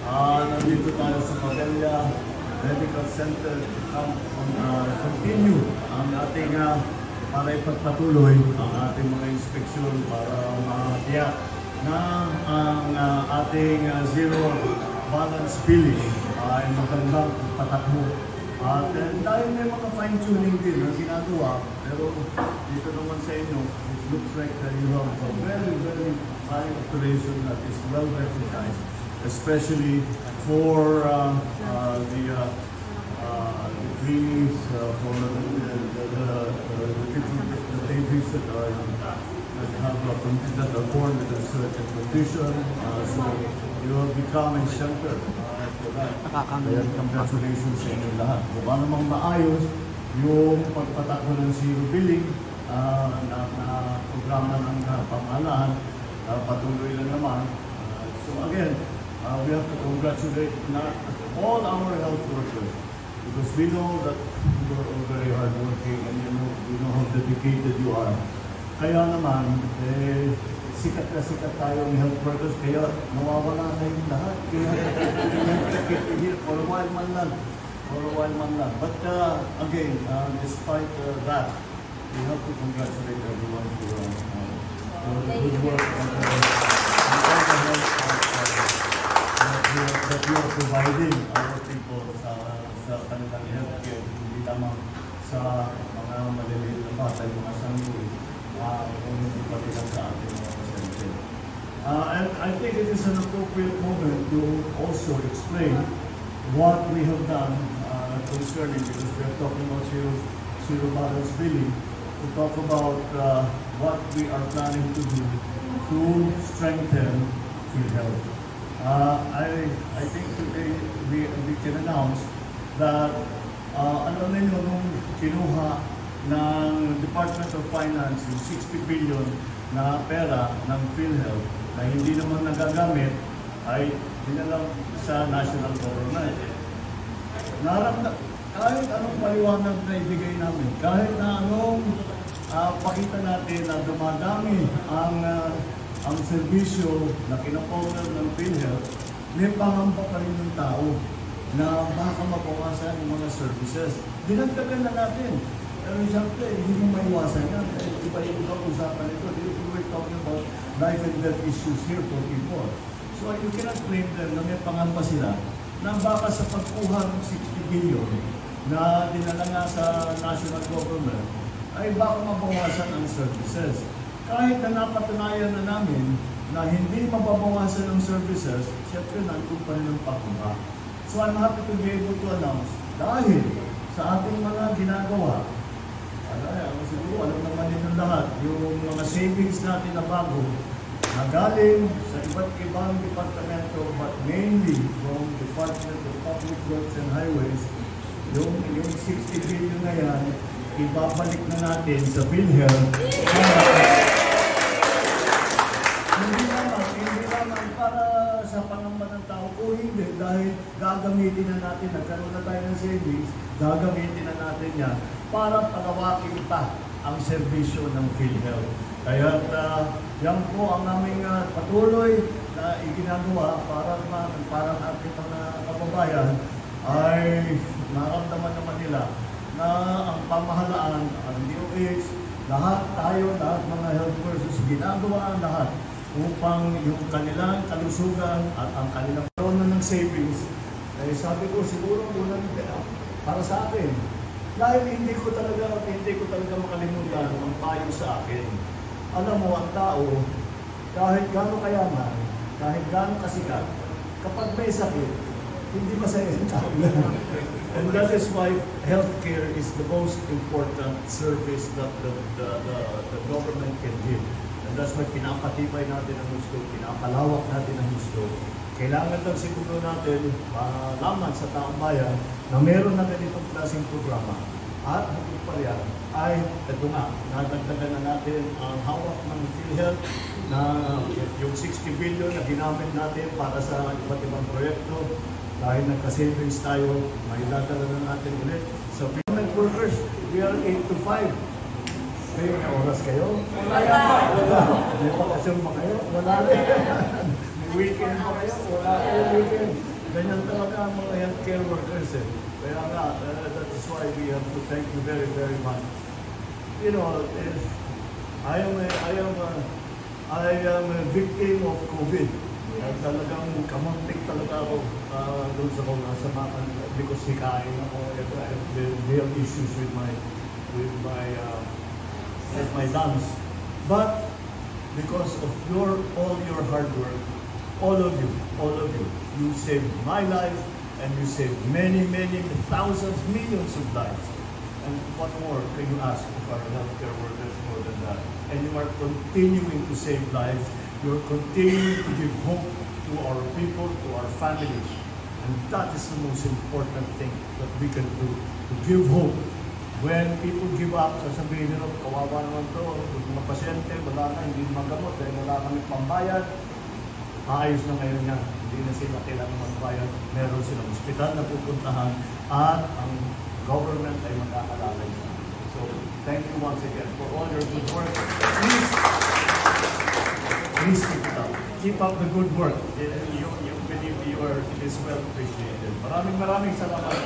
Nandito tayo sa Padilla Medical Center to continue ang ating para ipagpatuloy ang ating mga inspeksyon para matiyak na ang ating zero balance billing ay magandang patakbo. At dahil may mga fine-tuning din na ginagawa, pero dito naman sa inyo, it looks like that you have a very, very high operation that is well recognized, especially for the clinics, for the babies that are born with a certain condition. So you have become a shelter for that. Kaya congratulations sa inyo lahat. Kung ano namang maayos yung pagpatakbo ng zero billing na programa ng pamahalaan, patuloy lang naman. So again, we have to congratulate all our health workers because we know that you are all very hardworking and we know how dedicated you are. Kaya naman, sikat na sikat tayo ng health workers, kaya nawawala na yung lahat. For a while man lang. But again, despite that, we have to congratulate everyone for the good work and all the help that you are providing our people sa kanilang healthcare, hindi lamang sa mga maliliit na bata, yung mga sanggol, kung hindi pati lang sa ating mga pasyente. And I think it is an appropriate moment to also explain what we have done concerning, because we are talking about zero balance billing, to talk about what we are planning to do to strengthen PhilHealth. I think today we can announce that alam ninyo nung kinuha ng Department of Finance yung 60 billion na pera ng PhilHealth na hindi naman nagagamit ay dinalang sa national government. Kahit anong paliwanag na ibigay namin, kahit na anong pakita natin na dumadami ang serbisyo na kinakover ng PhilHealth, may pangamba pa rin ng tao na baka mabawasan yung mga services. Dinagdagan na natin. Pero siyempre, hindi mo maiwasan yan. Iba yung usapan nito. We're talking about life and death issues here for people. So you cannot blame them na may pangamba sila na baka sa pagkuha ng 60 billion na dinala nga sa national government ay baka mabawasan ang services. Kahit na napatunayan na namin na hindi mababawasan ang services, siyempre nandun pa rin ang pagkuha. So I'm happy to be able to announce dahil sa ating mga ginagawa, siguro alam naman din ng lahat, yung mga savings natin na bago na galing sa iba't ibang departamento but mainly from Department of Public Works and Highways, yung 60 billion na yan, ibabalik na natin sa PhilHealth. Hindi naman para sa pangamba ng tao o hindi, dahil gagamitin na natin, nagkaroon na tayo ng savings, gagamitin na natin yan para pagawakin pa ang serbisyo ng PhilHealth. Kaya yan po ang aming patuloy na iginagawa para ang ating mga kababayan ay maramdaman naman nila na ang pamahalaan, ang DOH, lahat mga health workers, ginagawa ang lahat upang yung kanilang kalusugan at ang kanilang karoon ng savings. Eh, sabi ko siguro para sa akin, dahil hindi ko talaga makalimutan ang payo sa akin. Alam mo, ang tao, kahit gaano kayaman, kahit gaano kasikat, kapag may sakit, hindi masaya yung tao. And that is why healthcare is the most important service that the government can give. And that's why pinapatibay natin ang gusto, pinapalawak natin ang gusto. Kailangan lang siguro natin malaman sa taong bayan na meron na ganitong klaseng programa. At higit pa yan ay ito nga, nadagdagan na natin ang hawak ng PhilHealth na yung 60 billion na ginamit natin para sa iba't ibang proyekto. Dahil nagka-savings tayo, may dadala na natin ulit. Sa government workers, we are 8 to 5. May oras kayo? Wala. May bakasyon ba kayo? Wala rin. May weekend ba kayo? Wala rin weekend. Ganyan talaga ang mga healthcare workers eh. Kaya nga, that is why we have to thank you very, very much. You know, if I am a victim of COVID. Talagang kamuntik talaga ako doon sa mga samahan because hikain ako. I have real issues with my lungs. But because of all your hard work, all of you, you saved my life and you saved many, many thousands, millions of lives. And what more can you ask of our healthcare workers more than that? And you are continuing to save lives. You're continuing to give hope to our people, to our families. And that is the most important thing that we can do, to give hope. When people give up, sasabihin nila, kawawa naman to, mga pasyente, wala na, hindi magamot, dahil wala kami pambayad. Maayos na ngayon yan. Hindi na sila kailangan magbayad. Meron silang ospital na pupuntahan at ang government ay magkakalalay na. So, thank you once again for all your good work. Please keep it up. Keep up the good work. You are, it is well appreciated. Maraming salamat.